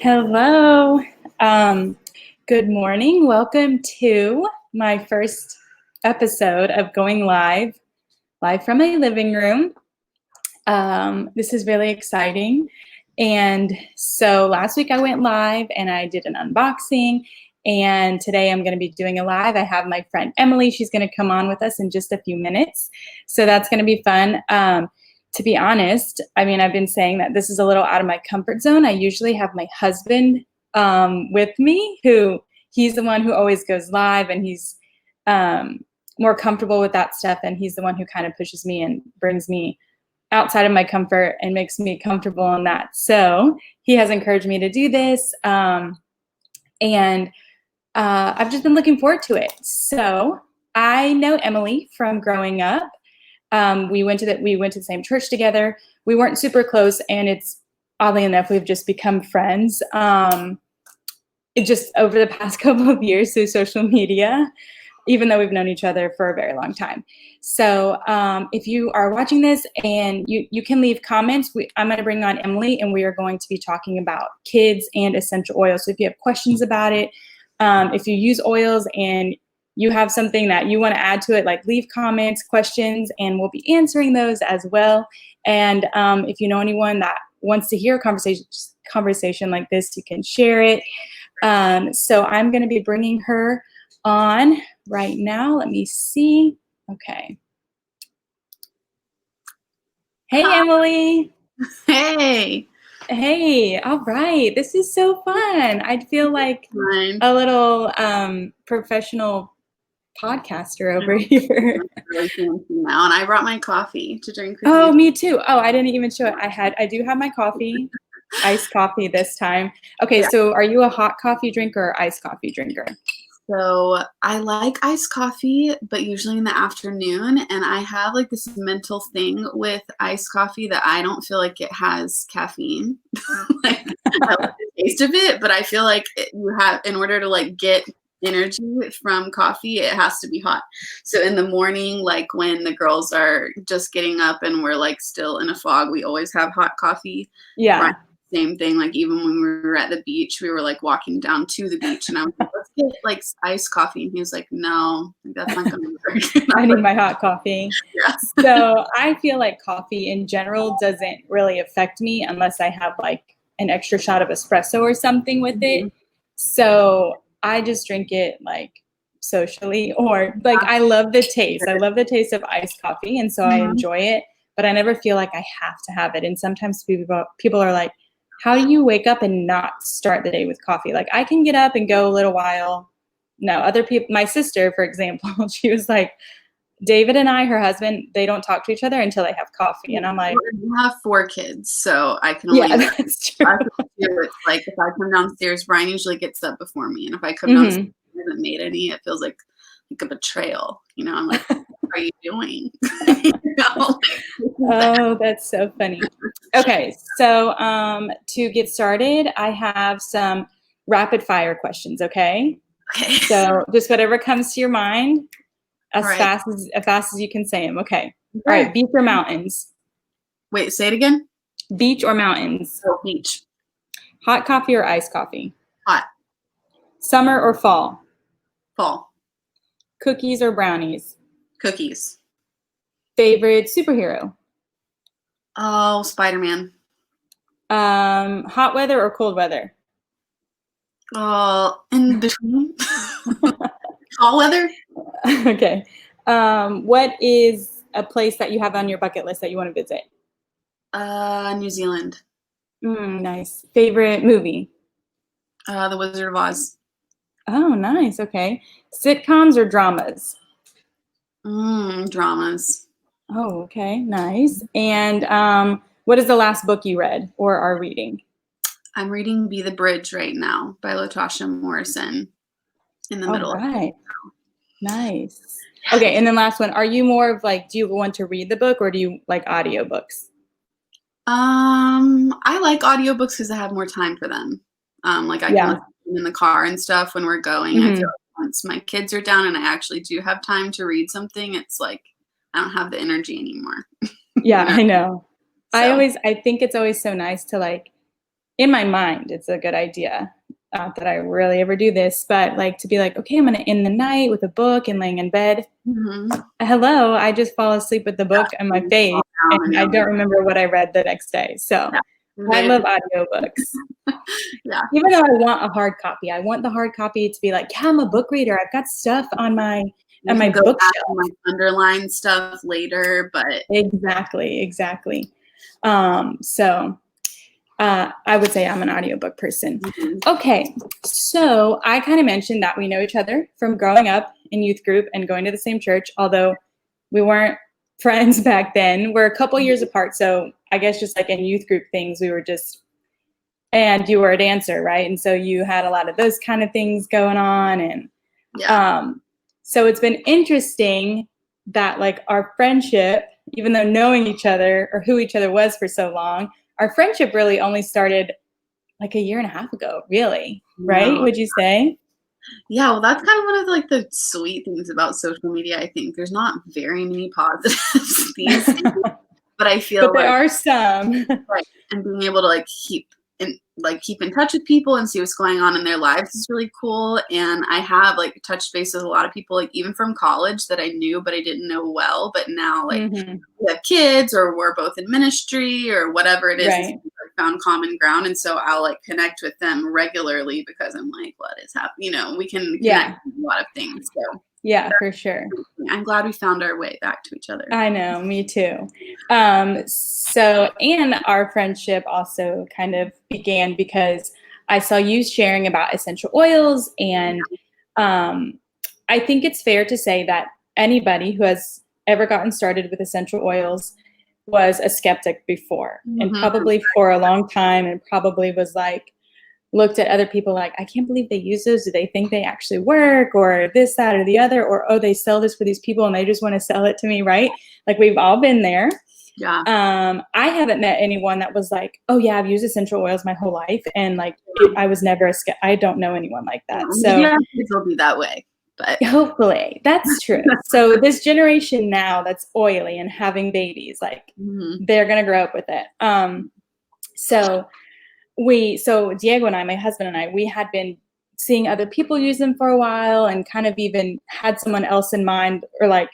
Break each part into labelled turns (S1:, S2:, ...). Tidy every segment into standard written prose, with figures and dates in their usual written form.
S1: Hello. Um, Good morning. Welcome to my first episode of going live from my living room. This is really exciting. And so last week I went live and I did an unboxing. And today I'm going to be doing a live. I have my friend Emily. She's going to come on with us in just a few minutes. So that's going to be fun. To be honest, I mean, I've been saying that this is a little out of my comfort zone. I usually have my husband with me, he's the one who always goes live, and he's more comfortable with that stuff. And he's the one who kind of pushes me and brings me outside of my comfort and makes me comfortable in that. So he has encouraged me to do this. And I've just been looking forward to it. So I know Emily from growing up. We went to the same church together. We weren't super close, and it's oddly enough, we've just become friends. It just over the past couple of years through social media, even though we've known each other for a very long time. So if you are watching this and you can leave comments, I'm going to bring on Emily, and we are going to be talking about kids and essential oils. So if you have questions about it, if you use oils and you have something that you want to add to it, like leave comments, questions, and we'll be answering those as well. And if you know anyone that wants to hear a conversation like this, you can share it. So I'm going to be bringing her on right now. Let me see. Okay. Hey,
S2: Hi.
S1: Emily.
S2: Hey.
S1: Hey. All right. This is so fun. I feel like a little professional podcaster over here.
S2: Really fancy now, and I brought my coffee to drink with
S1: Oh,
S2: you.
S1: me too. Oh, I didn't even show it. I do have my coffee, iced coffee this time. Okay,
S2: Yeah.
S1: so are you a hot coffee drinker or iced coffee drinker?
S2: So I like iced coffee, but usually in the afternoon. And I have like this mental thing with iced coffee that I don't feel like it has caffeine. Like I like the taste of it, but I feel like you have, in order to like get energy from coffee, it has to be hot. So in the morning, like when the girls are just getting up and we're like still in a fog, we always have hot coffee.
S1: Yeah.
S2: Right. Same thing, like even when we were at the beach, we were like walking down to the beach, and I was like, let's get like iced coffee. And he was like, no, that's not going to work.
S1: I need my hot coffee.
S2: Yeah.
S1: So I feel like coffee in general doesn't really affect me unless I have like an extra shot of espresso or something with it. So I just drink it like socially, or like I love the taste. I love the taste of iced coffee, and so I enjoy it, but I never feel like I have to have it. And sometimes people are like, how do you wake up and not start the day with coffee? Like I can get up and go a little while. No, other people, my sister, for example, she was like, David and I, her husband, they don't talk to each other until they have coffee. And I'm like,
S2: I have 4 kids, so I can only.
S1: yeah, that's true.
S2: It's like if I come downstairs, Brian usually gets up before me, and if I come downstairs and haven't made any, it feels like a betrayal. You know, I'm like, what are you doing?
S1: Oh, that's so funny. Okay, so to get started, I have some rapid fire questions. Okay.
S2: Okay.
S1: So just whatever comes to your mind, as
S2: Right.
S1: fast as you can say them. Okay. All right. Beach or mountains?
S2: Wait, say it again.
S1: Beach or mountains?
S2: Oh, beach.
S1: Hot coffee or iced coffee?
S2: Hot.
S1: Summer or fall?
S2: Fall.
S1: Cookies or brownies?
S2: Cookies.
S1: Favorite superhero?
S2: Oh, Spider-Man.
S1: Hot weather or cold weather?
S2: In between. Fall weather.
S1: Okay. What is a place that you have on your bucket list that you want to visit?
S2: New Zealand.
S1: Nice. Favorite movie?
S2: The Wizard of Oz.
S1: Oh, nice. Okay. Sitcoms or dramas?
S2: Dramas.
S1: Oh, okay. Nice. And what is the last book you read or are reading?
S2: I'm reading Be the Bridge right now by Latasha Morrison. In the middle.
S1: All right. Nice. Okay, and then last one. Are you more of like, do you want to read the book or do you like audiobooks?
S2: I like audiobooks because I have more time for them. Like I can listen to them in the car and stuff when we're going. I feel like once my kids are down and I actually do have time to read something, it's like I don't have the energy anymore.
S1: Yeah, I know.
S2: So.
S1: I think it's always so nice to like in my mind, it's a good idea. Not that I really ever do this, but like to be like, okay, I'm gonna end the night with a book and laying in bed. Hello, I just fall asleep with the book on my face, and I don't remember what I read the next day. So I love audiobooks.
S2: Yeah.
S1: Even though I want a hard copy, I want the hard copy to be like, yeah, I'm a book reader. I've got stuff on my bookshelf.
S2: Like underline stuff later, but
S1: Exactly. So I would say I'm an audiobook person. Okay, so I kind of mentioned that we know each other from growing up in youth group and going to the same church, although we weren't friends back then. We're a couple years apart, so I guess just like in youth group things, we were just, and you were a dancer, right? And so you had a lot of those kind of things going on. And so it's been interesting that like our friendship, even though knowing each other or who each other was for so long, our friendship really only started like a year and a half ago, really, right? Would you say?
S2: Yeah, well, that's kind of one of like the sweet things about social media. I think there's not very many positives these days, but I feel
S1: But there
S2: like
S1: are some.
S2: right, and being able to like keep in touch with people and see what's going on in their lives is really cool. And I have like touched base with a lot of people, like even from college that I knew but I didn't know well, but now like we have kids or we're both in ministry or whatever it is.
S1: Right.
S2: I found common ground, and so I'll like connect with them regularly because I'm like, what is happening? You know, we can connect with a lot of things. So
S1: yeah, for sure.
S2: I'm glad we found our way back to each other.
S1: I know, me too. So, and our friendship also kind of began because I saw you sharing about essential oils. And I think it's fair to say that anybody who has ever gotten started with essential oils was a skeptic before, and probably for a long time, and probably was like, looked at other people like, I can't believe they use those. Do they think they actually work, or this, that, or the other? Or, oh, they sell this for these people and they just want to sell it to me, right? Like we've all been there.
S2: Yeah.
S1: I haven't met anyone that was like, oh yeah, I've used essential oils my whole life. And like, I was never I don't know anyone like that. So
S2: yeah, it'll be that way. But
S1: hopefully that's true. So this generation now that's oily and having babies, like they're going to grow up with it. So Diego and I, my husband and I, we had been seeing other people use them for a while and kind of even had someone else in mind, or like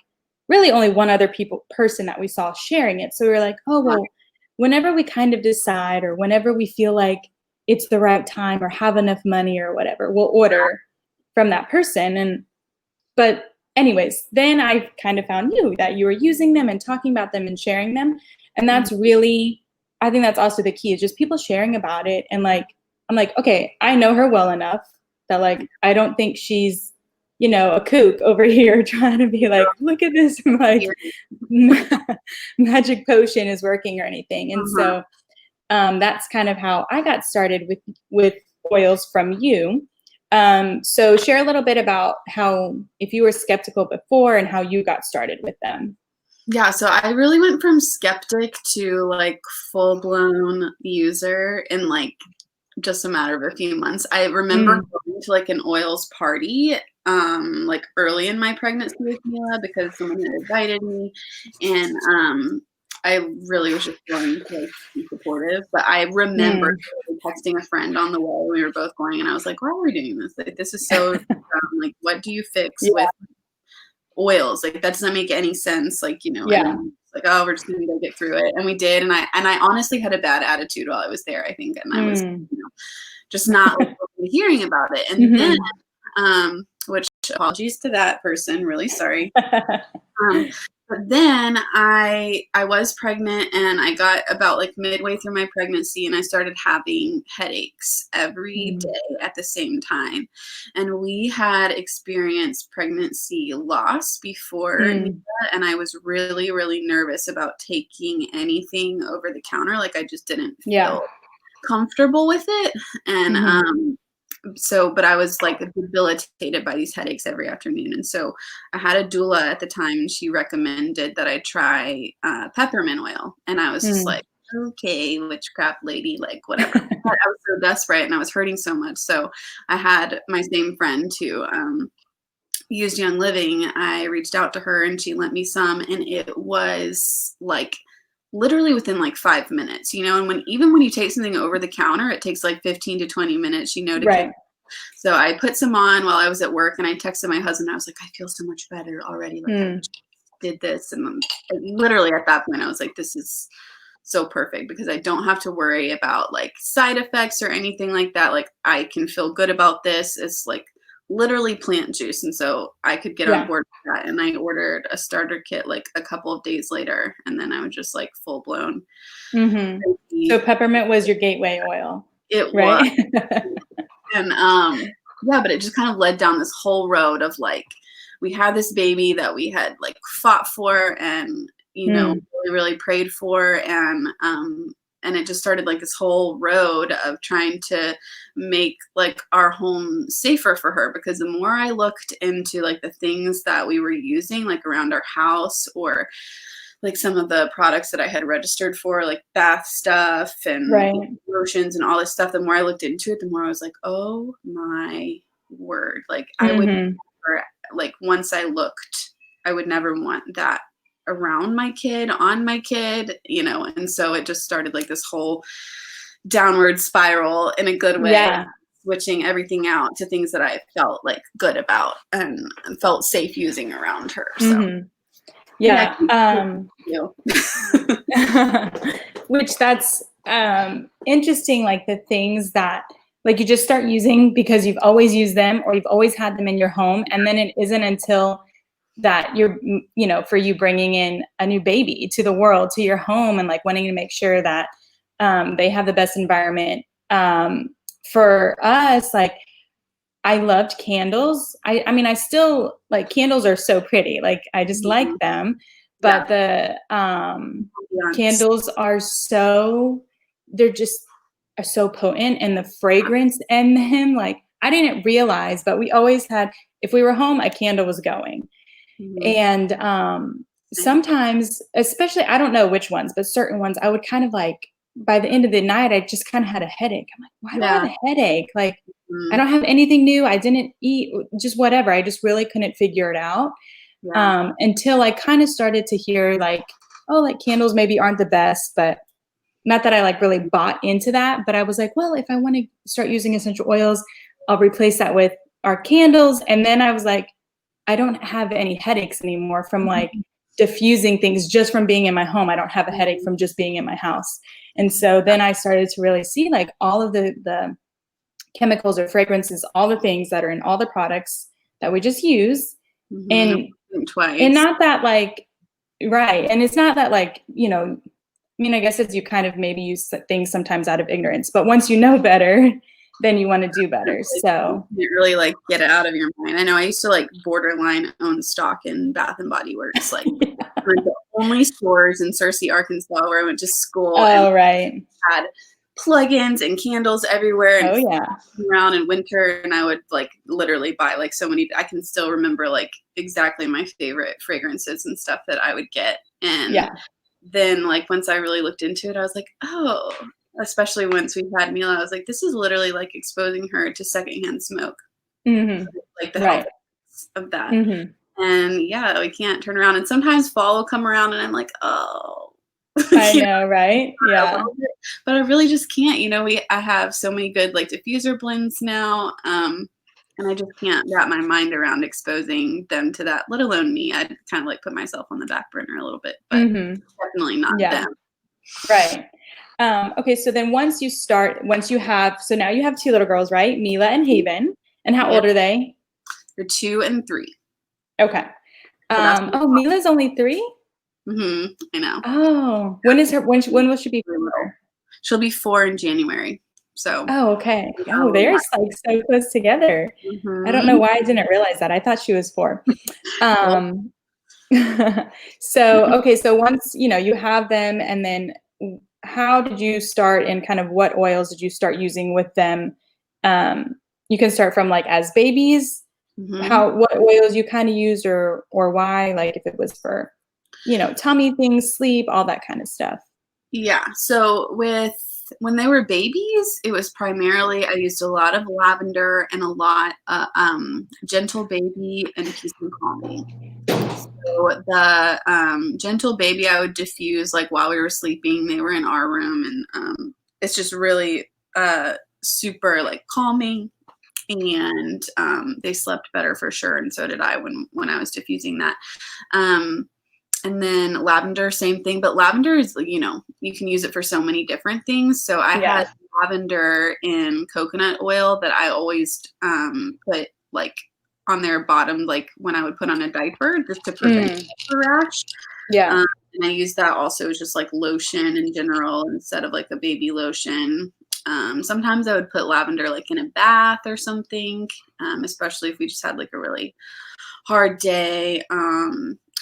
S1: really only one other person that we saw sharing it. So we were like, oh, well, whenever we kind of decide or whenever we feel like it's the right time or have enough money or whatever, we'll order from that person. But anyways, then I kind of found you, that you were using them and talking about them and sharing them. And that's really, I think that's also the key, is just people sharing about it. And like, I'm like, okay, I know her well enough that like, I don't think she's, you know, a kook over here trying to be like, look at this, like magic potion is working or anything. And so that's kind of how I got started with oils from you. So share a little bit about how, if you were skeptical before, and how you got started with them.
S2: Yeah, so I really went from skeptic to like full-blown user in like just a matter of a few months. I remember going to like an oils party like early in my pregnancy with Mila because someone had invited me, and I really was just going to like, be supportive. But I remember texting a friend on the way. We were both going, and I was like, "Why are we doing this? Like, this is so like, what do you fix with oils? Like, that doesn't make any sense. Like, you know, and like, oh, we're just gonna go get through it." And we did. And I honestly had a bad attitude while I was there, I think, and I was, you know, just not like, hearing about it. And then, which apologies to that person, really sorry. But then I was pregnant, and I got about like midway through my pregnancy, and I started having headaches every day at the same time. And we had experienced pregnancy loss before, and I was really, really nervous about taking anything over the counter. Like I just didn't feel comfortable with it. And but I was like debilitated by these headaches every afternoon. And so I had a doula at the time, and she recommended that I try peppermint oil. And I was just like, okay, witchcraft lady, like whatever. I was so desperate, and I was hurting so much. So I had my same friend who used Young Living. I reached out to her, and she lent me some, and it was like literally within like 5 minutes, and even when you take something over the counter, it takes like 15 to 20 minutes, to kick.
S1: Right.
S2: So I put some on while I was at work, and I texted my husband. I was like, I feel so much better already. Like I did this. And literally at that point, I was like, this is so perfect because I don't have to worry about like side effects or anything like that. Like I can feel good about this. It's like literally plant juice. And so I could get on board with that. And I ordered a starter kit like a couple of days later. And then I was just like full blown.
S1: So peppermint was your gateway oil.
S2: It
S1: right?
S2: was. And but it just kind of led down this whole road of like, we had this baby that we had like fought for and, really, really prayed for. And it just started like this whole road of trying to make like our home safer for her, because the more I looked into like the things that we were using like around our house, or like some of the products that I had registered for, like bath stuff and lotions and all this stuff, the more I looked into it, the more I was like, oh my word. Like I would never, like once I looked, I would never want that around my kid, on my kid, and so it just started like this whole downward spiral in a good way, switching everything out to things that I felt like good about and felt safe using around her. So
S1: which that's interesting, like the things that like you just start using because you've always used them or you've always had them in your home, and then it isn't until that you're, for you bringing in a new baby to the world, to your home, and like wanting to make sure that they have the best environment. For us, like I loved candles. I mean, I still like candles are so pretty. Like I just like them, but the candles are they're just are so potent, and the fragrance in them, like I didn't realize, but we always had, if we were home, a candle was going. And sometimes, especially, I don't know which ones, but certain ones, I would kind of like, by the end of the night, I just kind of had a headache. I'm like, why do I have a headache? Like, I don't have anything new. I didn't eat, just whatever. I just really couldn't figure it out until I kind of started to hear like, oh, like candles maybe aren't the best, but not that I like really bought into that. But I was like, well, if I want to start using essential oils, I'll replace that with our candles. And then I was like, I don't have any headaches anymore from like diffusing things just from being in my home. I don't have a headache from just being in my house. And so then I started to really see like all of the chemicals or fragrances, all the things that are in all the products that we just use. And not that like, and it's not that like, I mean, I guess it's you kind of maybe use things sometimes out of ignorance, but once you know better, then you want to do better. So
S2: you really like get it out of your mind. I know I used to like borderline own stock in Bath and Body Works, like the only stores in Searcy, Arkansas, where I went to school. And had plugins and candles everywhere and around in winter, and I would like literally buy like so many. I can still remember like exactly my favorite fragrances and stuff that I would get. And then like once I really looked into it, I was like, oh, especially once we had Mila, I was like, this is literally like exposing her to secondhand smoke. Like the health of that. And we can't turn around. And sometimes fall will come around and I'm like, oh,
S1: I know, right? Yeah.
S2: But I really just can't, I have so many good like diffuser blends now. And I just can't wrap my mind around exposing them to that, let alone me. I'd kind of like put myself on the back burner a little bit, but definitely not them.
S1: Right. Okay. So then once you have, so now you have two little girls, right? Mila and Haven. And how old are they?
S2: They're 2 and 3.
S1: Okay. Mila's only 3?
S2: I know.
S1: Oh, when will she be 4?
S2: She'll be 4 in January. So.
S1: Oh, okay. Oh, they're like so close together. I don't know why I didn't realize that. I thought she was 4. So, okay. So once, you have them, and then how did you start, and kind of what oils did you start using with them? You can start from like as babies, what oils you kind of used or why, like if it was for, tummy things, sleep, all that kind of stuff.
S2: Yeah. So when they were babies, it was primarily, I used a lot of lavender and a lot Gentle Baby and Peace and Calming. So the Gentle Baby I would diffuse like while we were sleeping. They were in our room, and it's just really super like calming, and they slept better for sure, and so did I when I was diffusing that. And then lavender, same thing, but lavender is, you know, you can use it for so many different things. So I had lavender in coconut oil that I always put like on their bottom, like when I would put on a diaper, just to prevent diaper rash.
S1: Yeah.
S2: And I use that also as just like lotion in general instead of like a baby lotion. Sometimes I would put lavender like in a bath or something, especially if we just had like a really hard day.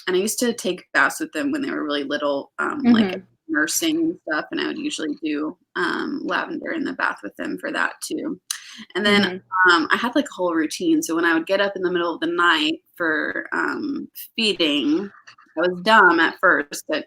S2: And I used to take baths with them when they were really little, like nursing and stuff. And I would usually do lavender in the bath with them for that too. And then I had like a whole routine. So when I would get up in the middle of the night for feeding, I was dumb at first, but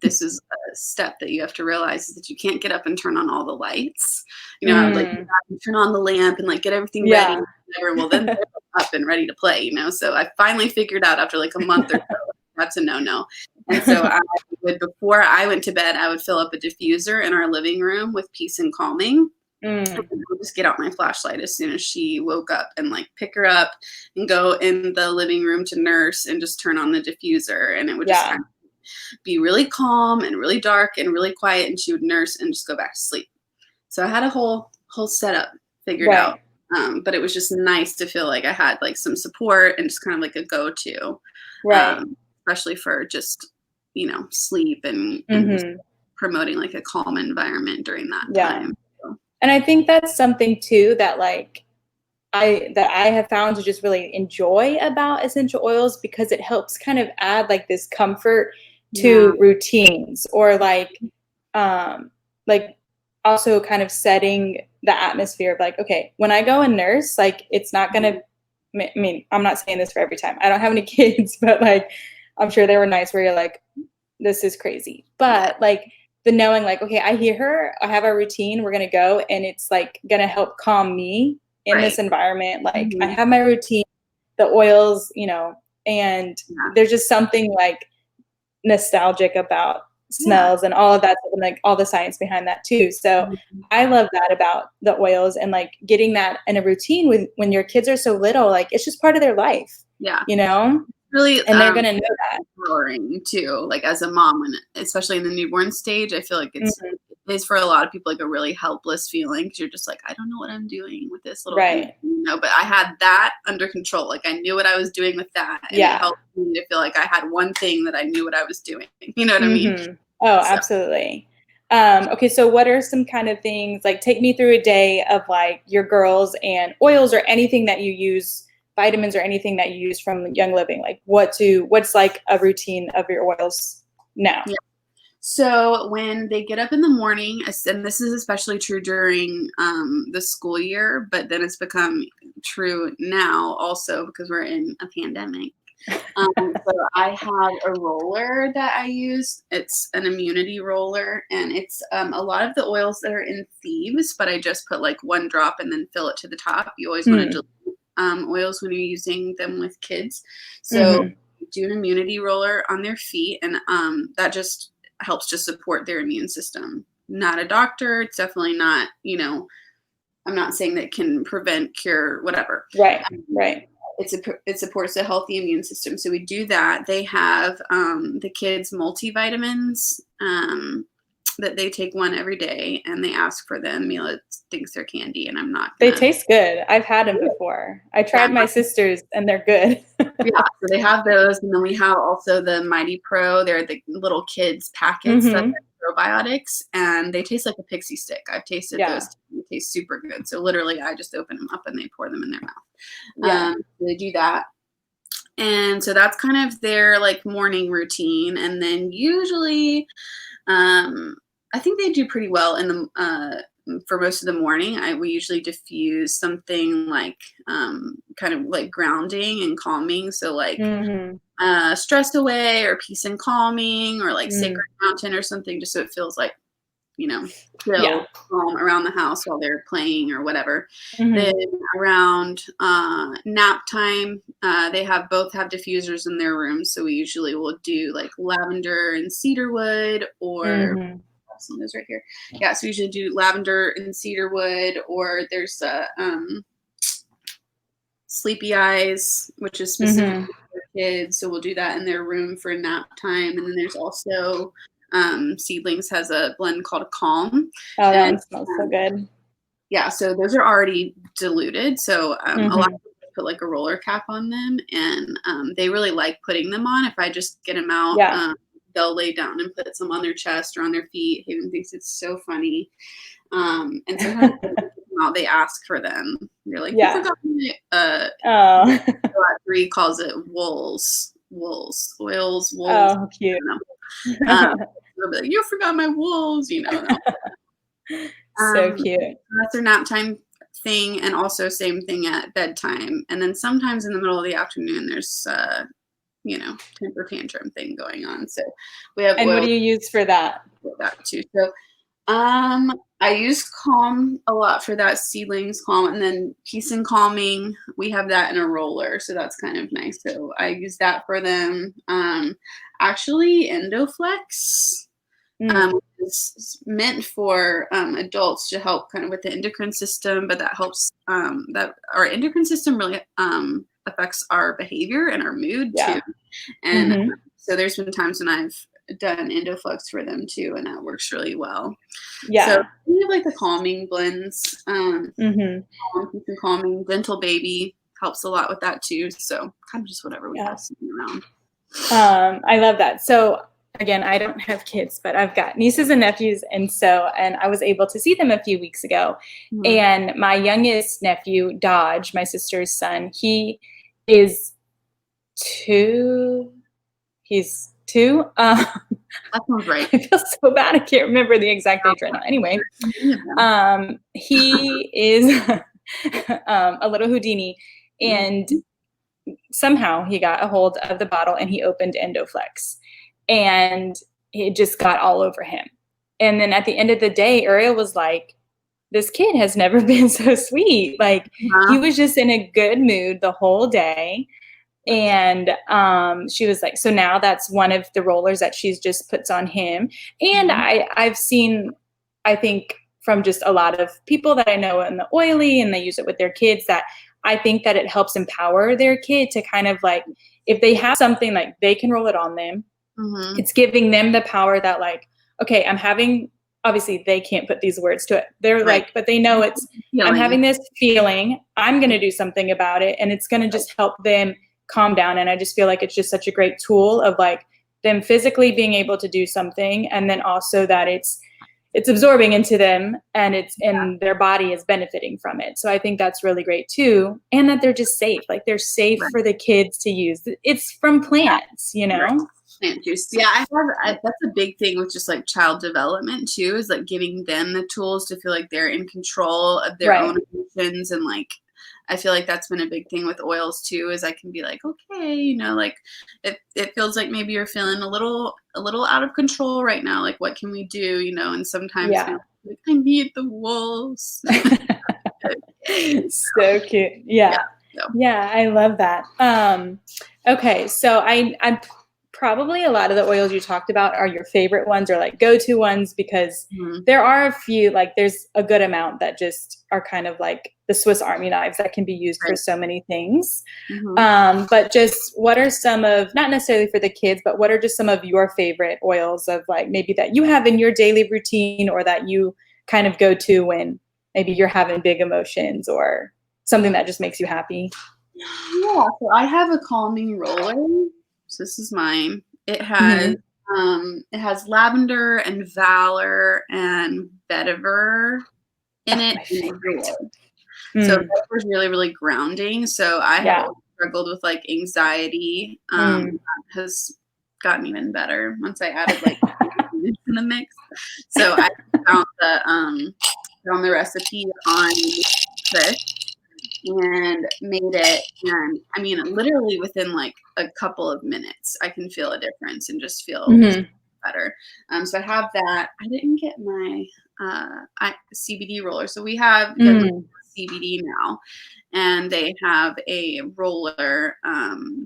S2: this is a step that you have to realize is that you can't get up and turn on all the lights. You know, I would like turn on the lamp and like get everything ready. Whatever. Well, then they're up and ready to play, you know. So I finally figured out after like a month or so that's a no-no. And so I would, before I went to bed, I would fill up a diffuser in our living room with peace and calming. And I would just get out my flashlight as soon as she woke up and like pick her up and go in the living room to nurse and just turn on the diffuser, and it would just kind of be really calm and really dark and really quiet, and she would nurse and just go back to sleep. So I had a whole setup figured out. But it was just nice to feel like I had like some support and just kind of like a go-to, especially for just, you know, sleep and just promoting like a calm environment during that time. So.
S1: And I think that's something too that like I have found to just really enjoy about essential oils, because it helps kind of add like this comfort to routines, or like also kind of setting the atmosphere of like, okay, when I go and nurse, like it's not gonna, I mean, I'm not saying this for every time. I don't have any kids, but like I'm sure there were nights where you're like, this is crazy. But like the knowing like, okay, I hear her, I have a routine, we're gonna go, and it's like gonna help calm me in this environment. Like I have my routine, the oils, you know, and there's just something like nostalgic about smells and all of that, and like all the science behind that too. So I love that about the oils, and like getting that in a routine with when your kids are so little, like it's just part of their life. You know?
S2: Really,
S1: and they're gonna know that.
S2: Empowering too, like as a mom, and especially in the newborn stage, I feel like it's for a lot of people like a really helpless feeling, because you're just like, I don't know what I'm doing with this little thing, you know. But I had that under control. Like I knew what I was doing with that, and it helped me to feel like I had one thing that I knew what I was doing. You know what I mean?
S1: Oh, absolutely. Okay, so what are some kind of things, like take me through a day of like your girls and oils or anything that you use, vitamins or anything that you use from Young Living, like what's like a routine of your oils now?
S2: So when they get up in the morning, and this is especially true during the school year, but then it's become true now also because we're in a pandemic. So I have a roller that I use. It's an immunity roller, and it's a lot of the oils that are in thieves, but I just put like one drop and then fill it to the top. You always want to dilute oils when you're using them with kids. So do an immunity roller on their feet, and that just helps just support their immune system. Not a doctor. It's definitely not, you know, I'm not saying that it can prevent, cure, whatever.
S1: Right.
S2: It supports a healthy immune system. So we do that. They have the kids multivitamins that they take one every day, and they ask for them. Mila thinks they're candy, and I'm not.
S1: They taste good. I've had them before. I tried my sister's, and they're good.
S2: So they have those, and then we have also the Mighty Pro. They're the little kids packets that are probiotics, and they taste like a pixie stick. I've tasted those. They taste super good. So literally, I just open them up and they pour them in their mouth. So they do that. And so that's kind of their like morning routine. And then usually, I think they do pretty well in the for most of the morning. We usually diffuse something like kind of like grounding and calming. So like Stressed Away or Peace and Calming or like Sacred Mountain or something, just so it feels like feel calm around the house while they're playing or whatever.
S1: Mm-hmm.
S2: Then around nap time, they both have diffusers in their room, so we usually will do like lavender and cedarwood, or some of those right here. Yeah, so we usually do lavender and cedarwood, or there's Sleepy Eyes, which is specific for kids, so we'll do that in their room for nap time. And then there's also Seedlings has a blend called Calm.
S1: Oh, that one smells so good.
S2: Yeah, so those are already diluted. So a lot of people put like a roller cap on them, and they really like putting them on. If I just get them out, they'll lay down and put some on their chest or on their feet. Hayden thinks it's so funny. And sometimes they ask for them. They're like, you forgot me. 3 calls it oils.
S1: Oh, cute.
S2: They'll be like, you forgot my wolves,
S1: So cute.
S2: That's their nap time thing, and also same thing at bedtime. And then sometimes in the middle of the afternoon, there's temper tantrum thing going on. So we have.
S1: And what do you use for that?
S2: For that too. So I use Calm a lot for that, Seedlings Calm, and then Peace and Calming. We have that in a roller, so that's kind of nice. So I use that for them. Actually, Endoflex. It's meant for adults to help kind of with the endocrine system, but that helps that our endocrine system really affects our behavior and our mood too. And so there's been times when I've done Endoflex for them too, and that works really well. So we have like the calming blends, Peace and Calming. Gentle Baby helps a lot with that too. So kind of just whatever we have sitting around.
S1: I love that. So again, I don't have kids, but I've got nieces and nephews. And I was able to see them a few weeks ago. And my youngest nephew, Dodge, my sister's son, he is 2. He's 2.
S2: That sounds right.
S1: I feel so bad. I can't remember the exact age right now. Anyway, he is a little Houdini, and somehow he got a hold of the bottle and he opened Endoflex, and it just got all over him. And then at the end of the day, Uriel was like, this kid has never been so sweet. Like he was just in a good mood the whole day. And she was like, so now that's one of the rollers that she's just puts on him. And I've seen, I think from just a lot of people that I know in the oily, and they use it with their kids, that I think that it helps empower their kid to kind of like, if they have something, like they can roll it on them. It's giving them the power that like, okay, I'm having, obviously they can't put these words to it. They're like, but they know it's, I'm having this feeling, I'm going to do something about it. And it's going to just help them calm down. And I just feel like it's just such a great tool of like them physically being able to do something. And then also that it's absorbing into them, and and their body is benefiting from it. So I think that's really great too. And that they're just safe. Like they're safe for the kids to use. It's from plants,
S2: Plant juice. Yeah, that's a big thing with just like child development too, is like giving them the tools to feel like they're in control of their own emotions. And like I feel like that's been a big thing with oils too, is I can be like, okay, like it feels like maybe you're feeling a little out of control right now. Like what can we do? And sometimes like, I need the wolves.
S1: So cute. Yeah, I love that. Okay, so I'm probably a lot of the oils you talked about are your favorite ones, or like go-to ones, because there are a few, like there's a good amount that just are kind of like the Swiss Army knives that can be used for so many things. But just what are some of, not necessarily for the kids, but what are just some of your favorite oils of like maybe that you have in your daily routine, or that you kind of go to when maybe you're having big emotions or something that just makes you happy?
S2: Yeah, so I have a calming roller. So this is mine. It has lavender and valor and vetiver in it. So vetiver is really, really grounding. So I have struggled with like anxiety. That has gotten even better once I added like in the mix. So I found the recipe on this and made it, and I mean literally within like a couple of minutes I can feel a difference and just feel better. So I have that. I didn't get my CBD roller. So we have CBD now, and they have a roller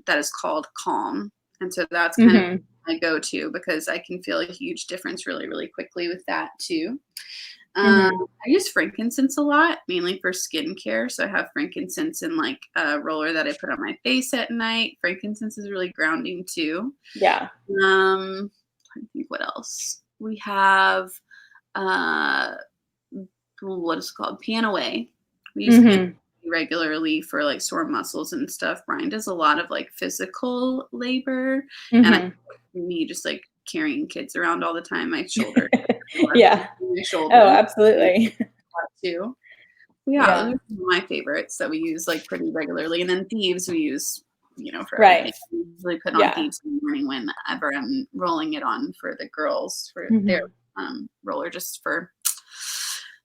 S2: that is called Calm. And so that's kind of my go-to because I can feel a huge difference really, really quickly with that too. I use frankincense a lot, mainly for skincare. So I have frankincense in like a roller that I put on my face at night. Frankincense is really grounding too.
S1: Yeah.
S2: Trying to think what else. We have what is it called? Panaway. We use Panaway regularly for like sore muscles and stuff. Brian does a lot of like physical labor, and me just like carrying kids around all the time. My shoulder,
S1: yeah.
S2: my shoulder.
S1: Oh, absolutely.
S2: Too. Yeah, those are my favorites that we use like pretty regularly. And then Thieves we use, for everything. We usually put on Thieves in the morning whenever I'm rolling it on for the girls for their roller, just for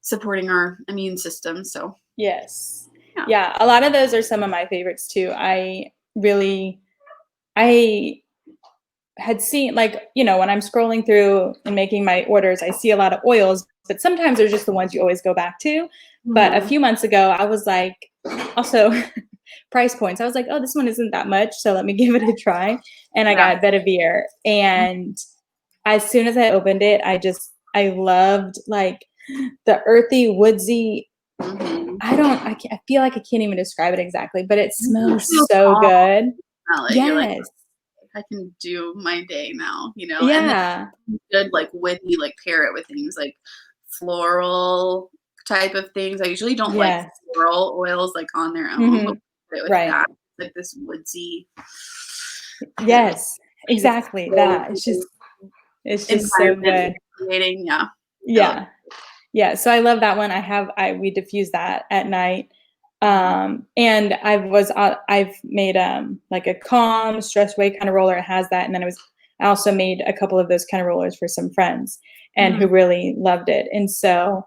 S2: supporting our immune system. So
S1: yes. Yeah, a lot of those are some of my favorites too. I had seen, like, when I'm scrolling through and making my orders, I see a lot of oils, but sometimes they're just the ones you always go back to. But a few months ago, I was like, also price points. I was like, oh, this one isn't that much, so let me give it a try. And I got Bedivere. And as soon as I opened it, I loved like the earthy, woodsy. I feel like I can't even describe it exactly, but it smells so good.
S2: Yes. Like, I can do my day now,
S1: Yeah.
S2: And good, like witty, like pair it with things like floral type of things. I usually don't like floral oils like on their own, but put it with that, like this woodsy.
S1: Yes, exactly. That it's just so good. Yeah. So I love that one. We diffuse that at night. And I've made like a calm, stress away kind of roller. It has that. And then I also made a couple of those kind of rollers for some friends and who really loved it. And so,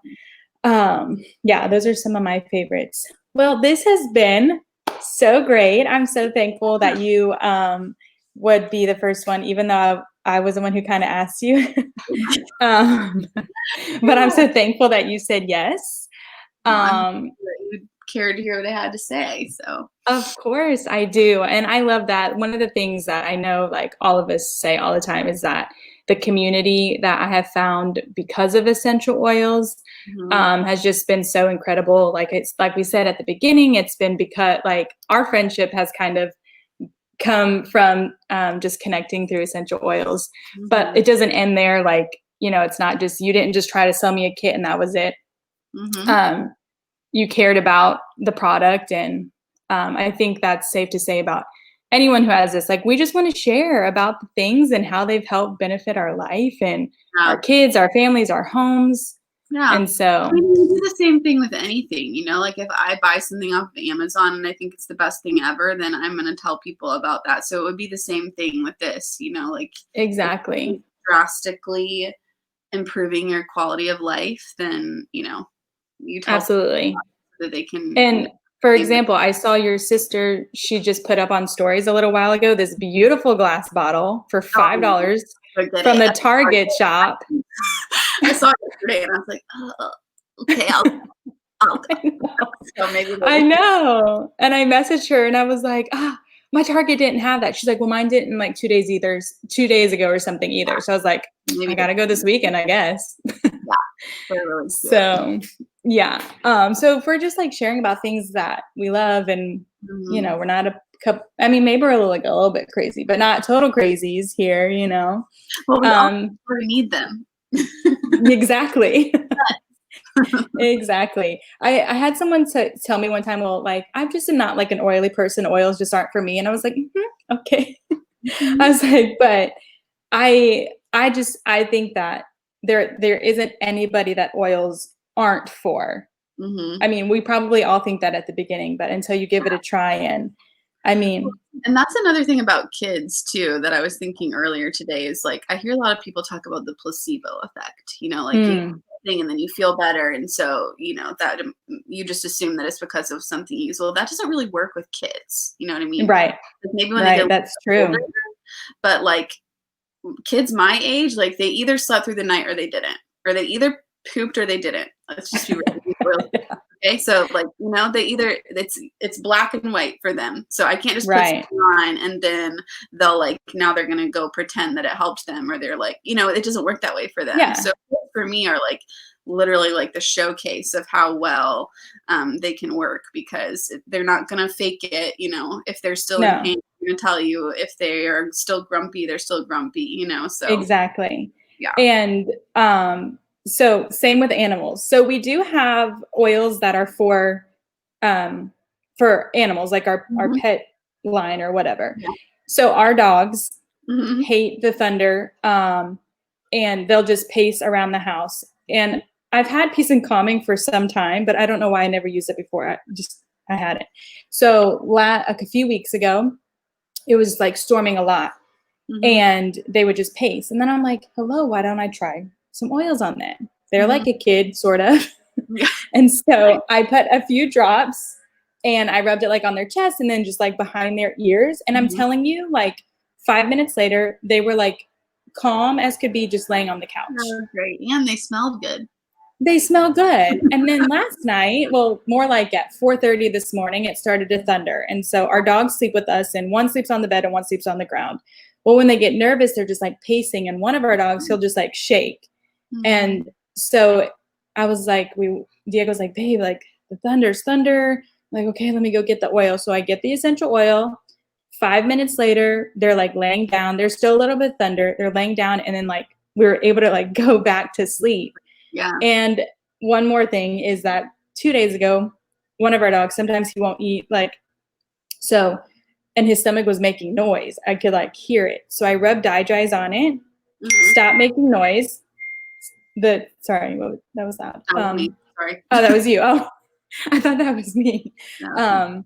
S1: those are some of my favorites. Well, this has been so great. I'm so thankful that you would be the first one, even though I was the one who kind of asked you. But I'm so thankful that you said yes.
S2: You cared to hear what I had to say. So
S1: of course I do. And I love that. One of the things that I know like all of us say all the time is that the community that I have found because of essential oils has just been so incredible. Like it's like we said at the beginning, it's been because like our friendship has kind of come from just connecting through essential oils, but it doesn't end there. Like, it's not just, you didn't just try to sell me a kit and that was it. You cared about the product. And I think that's safe to say about anyone who has this. Like, we just want to share about the things and how they've helped benefit our life and our kids, our families, our homes. Yeah. And so
S2: we do the same thing with anything, like if I buy something off of Amazon and I think it's the best thing ever, then I'm going to tell people about that. So it would be the same thing with this, like
S1: exactly
S2: drastically improving your quality of life, then, you tell
S1: absolutely
S2: that they can.
S1: And for example, I saw your sister, she just put up on stories a little while ago, this beautiful glass bottle for $5 from the Target shop.
S2: I saw it yesterday and I was like, oh, okay, I'll
S1: so maybe I know. And I messaged her and I was like, my Target didn't have that. She's like, well, mine didn't like 2 days ago or something either. So I was like, maybe I gotta go this weekend, I guess.
S2: Really
S1: so yeah. So if we're just like sharing about things that we love and we're not maybe we're a little bit crazy, but not total crazies here,
S2: Well, we need them.
S1: Exactly. Exactly. I had someone tell me one time, well, like, I'm just not like an oily person. Oils just aren't for me. And I was like, okay. I was like, but I think that there isn't anybody that oils aren't for. I mean, we probably all think that at the beginning, but until you give it a try, and
S2: that's another thing about kids too that I was thinking earlier today is like I hear a lot of people talk about the placebo effect, like you thing and then you feel better, and so that you just assume that it's because of something you use. Well, that doesn't really work with kids. You know what I mean?
S1: Right.
S2: Like maybe when they get
S1: that's true.
S2: Older, but like kids my age, like they either slept through the night or they didn't, or they either pooped or they didn't. Let's just be real. Okay, so like, you know, they either it's black and white for them. So I can't just put
S1: Right.
S2: something on and then they'll like now they're gonna go pretend that it helped them, or they're like, you know, it doesn't work that way for them.
S1: Yeah.
S2: So for me are like literally like the showcase of how well they can work, because they're not gonna fake it, you know, if they're still in
S1: No.
S2: pain, they're gonna tell you. If they are still grumpy, they're still grumpy, you know. So
S1: Exactly.
S2: yeah.
S1: And so same with animals. So we do have oils that are for animals, like our
S2: Mhm.
S1: pet line or whatever.
S2: Yeah.
S1: So our dogs
S2: Mhm.
S1: hate the thunder, and they'll just pace around the house. And I've had peace and calming for some time, but I don't know why I never used it before. I had it. So a few weeks ago, it was like storming a lot,
S2: Mhm.
S1: and they would just pace. And then I'm like, hello, why don't I try some oils on that? They're
S2: Mhm.
S1: like a kid, sort of.
S2: Yeah.
S1: And so I put a few drops and I rubbed it like on their chest and then just like behind their ears. And I'm
S2: Mhm.
S1: telling you, like 5 minutes later, they were like calm as could be, just laying on the couch.
S2: Oh, great. And they smelled good.
S1: They smell good. And then last night, well, more like at 4:30 this morning, it started to thunder. And so our dogs sleep with us, and one sleeps on the bed and one sleeps on the ground. Well, when they get nervous, they're just like pacing, and one of our dogs, he'll just like shake.
S2: Mhm.
S1: And so I was like, Diego's like, babe, like the thunder's thunder. I'm like, okay, let me go get the oil. So I get the essential oil. 5 minutes later, they're like laying down. There's still a little bit of thunder. They're laying down, and then like we were able to like go back to sleep.
S2: Yeah.
S1: And one more thing is that 2 days ago, one of our dogs, sometimes he won't eat, like, so, and his stomach was making noise. I could like hear it. So I rubbed dries on it,
S2: Mhm.
S1: stop making noise. Sorry, that was loud.
S2: That was me. Sorry.
S1: Oh, that was you. Oh, I thought that was me.
S2: No.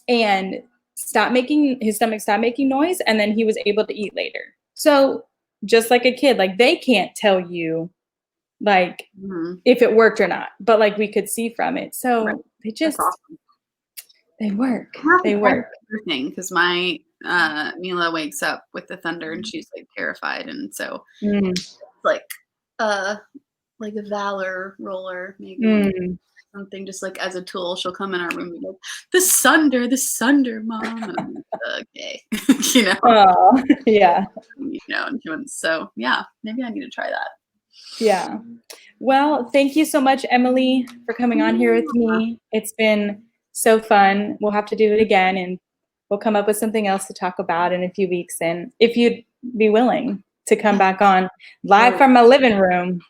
S1: And his stomach stopped making noise, and then he was able to eat later. So just like a kid, like they can't tell you like
S2: Mhm.
S1: if it worked or not, but like we could see from it. So
S2: Right.
S1: they
S2: That's
S1: just,
S2: awesome.
S1: they work.
S2: I have
S1: They
S2: to try
S1: work.
S2: the thunder thing, because my Mila wakes up with the thunder and she's like terrified, and so
S1: Mm,
S2: like uh like a Valor roller, maybe
S1: mm.
S2: something, just like as a tool. She'll come in our room and be like, the sunder, mom. And I'm like, okay. You know,
S1: Oh, yeah.
S2: you know, and she went, so yeah, maybe I need to try that.
S1: Yeah. Well, thank you so much, Emily, for coming on here with me. It's been so fun. We'll have to do it again, and we'll come up with something else to talk about in a few weeks. And if you'd be willing to come back on live from my living room.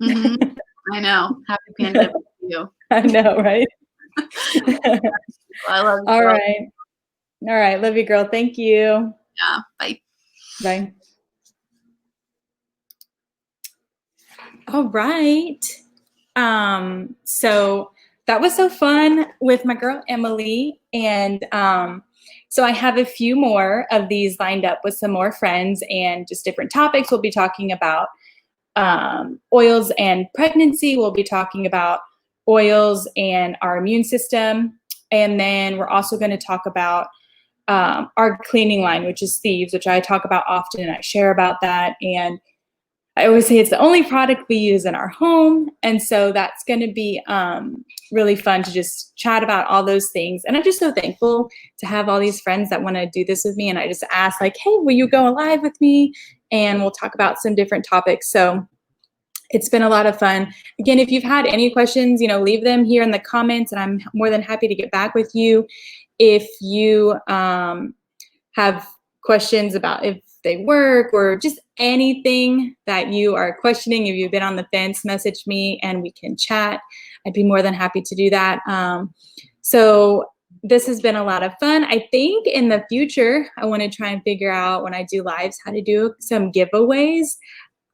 S2: Mhm. I know. Happy pandemic to you.
S1: I know, right?
S2: I love you.
S1: All
S2: girl.
S1: right. All right. Love you, girl. Thank you.
S2: Yeah. Bye.
S1: Bye. All right. So that was so fun with my girl Emily. And so I have a few more of these lined up with some more friends and just different topics. We'll be talking about oils and pregnancy. We'll be talking about oils and our immune system. And then we're also going to talk about our cleaning line, which is Thieves, which I talk about often. I share about that. And I always say it's the only product we use in our home. And so that's going to be really fun to just chat about all those things. And I'm just so thankful to have all these friends that want to do this with me. And I just ask like, hey, will you go live with me? And we'll talk about some different topics. So it's been a lot of fun. Again, if you've had any questions, leave them here in the comments, and I'm more than happy to get back with you. If you have questions about if they work or just anything that you are questioning, if you've been on the fence, message me and we can chat. I'd be more than happy to do that. So this has been a lot of fun. I think in the future, I want to try and figure out when I do lives how to do some giveaways.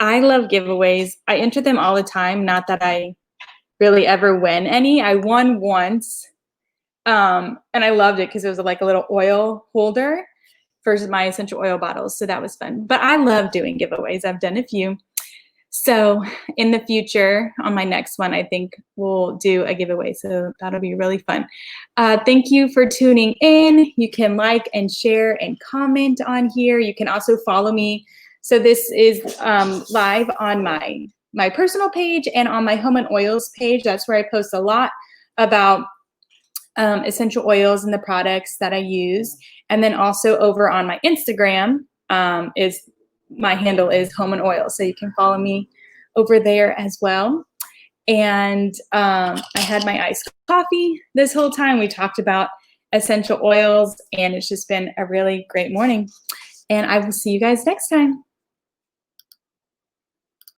S1: I love giveaways. I enter them all the time. Not that I really ever win any. I won once, and I loved it because it was like a little oil holder for my essential oil bottles. So that was fun. But I love doing giveaways. I've done a few. So in the future, on my next one, I think we'll do a giveaway. So that'll be really fun. Thank you for tuning in. You can like and share and comment on here. You can also follow me So this is live on my personal page and on my Home and Oils page. That's where I post a lot about essential oils and the products that I use. And then also over on my Instagram my handle is Home and Oils. So you can follow me over there as well. And I had my iced coffee this whole time. We talked about essential oils, and it's just been a really great morning. And I will see you guys next time.